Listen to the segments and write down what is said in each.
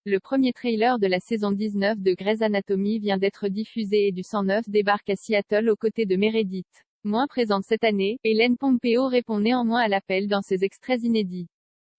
Le premier trailer de la saison 19 de Grey's Anatomy vient d'être diffusé et du 109 débarque à Seattle aux côtés de Meredith. Moins présente cette année, Ellen Pompeo répond néanmoins à l'appel dans ses extraits inédits.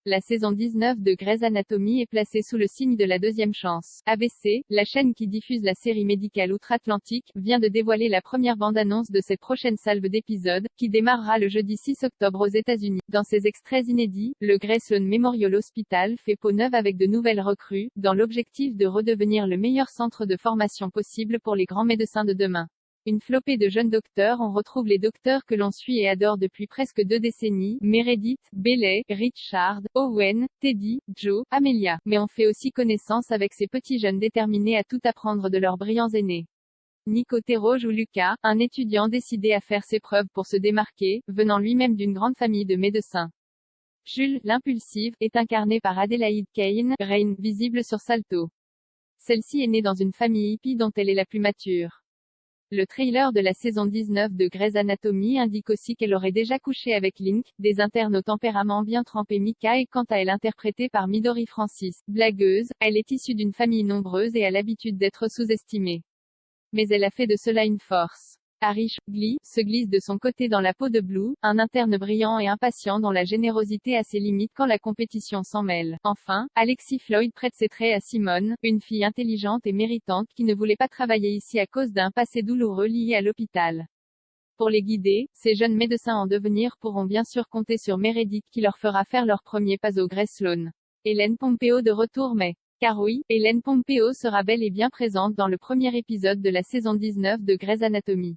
La saison 19 de Grey's Anatomy est placée sous le signe de la deuxième chance. ABC, la chaîne qui diffuse la série médicale outre-Atlantique, vient de dévoiler la première bande-annonce de cette prochaine salve d'épisodes, qui démarrera le jeudi 6 octobre aux États-Unis. Dans ces extraits inédits, le Grey Sloan Memorial Hospital fait peau neuve avec de nouvelles recrues, dans l'objectif de redevenir le meilleur centre de formation possible pour les grands médecins de demain. Une flopée de jeunes docteurs. On retrouve les docteurs que l'on suit et adore depuis presque 2 décennies, Meredith, Bailey, Richard, Owen, Teddy, Joe, Amelia. Mais on fait aussi connaissance avec ces petits jeunes déterminés à tout apprendre de leurs brillants aînés. Nico Tero joue Lucas, un étudiant décidé à faire ses preuves pour se démarquer, venant lui-même d'une grande famille de médecins. Jules, l'impulsive, est incarné par Adelaide Kane, reine, visible sur Salto. Celle-ci est née dans une famille hippie dont elle est la plus mature. Le trailer de la saison 19 de Grey's Anatomy indique aussi qu'elle aurait déjà couché avec Link, des internes au tempérament bien trempé. Mika est quant à elle interprétée par Midori Francis. Blagueuse, elle est issue d'une famille nombreuse et a l'habitude d'être sous-estimée. Mais elle a fait de cela une force. Harish, Glee, se glisse de son côté dans la peau de Blue, un interne brillant et impatient dont la générosité a ses limites quand la compétition s'en mêle. Enfin, Alexis Floyd prête ses traits à Simone, une fille intelligente et méritante qui ne voulait pas travailler ici à cause d'un passé douloureux lié à l'hôpital. Pour les guider, ces jeunes médecins en devenir pourront bien sûr compter sur Meredith qui leur fera faire leur premier pas au Grey Sloan. Ellen Pompeo de retour mais... Car oui, Ellen Pompeo sera bel et bien présente dans le premier épisode de la saison 19 de Grey's Anatomy.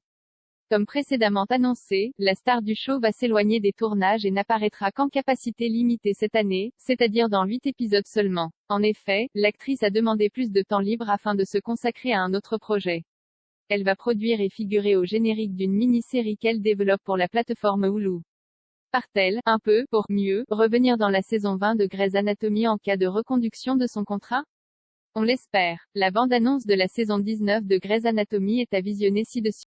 Comme précédemment annoncé, la star du show va s'éloigner des tournages et n'apparaîtra qu'en capacité limitée cette année, c'est-à-dire dans 8 épisodes seulement. En effet, l'actrice a demandé plus de temps libre afin de se consacrer à un autre projet. Elle va produire et figurer au générique d'une mini-série qu'elle développe pour la plateforme Hulu. Part-elle, un peu, pour mieux, revenir dans la saison 20 de Grey's Anatomy en cas de reconduction de son contrat? On l'espère. La bande-annonce de la saison 19 de Grey's Anatomy est à visionner ci-dessus.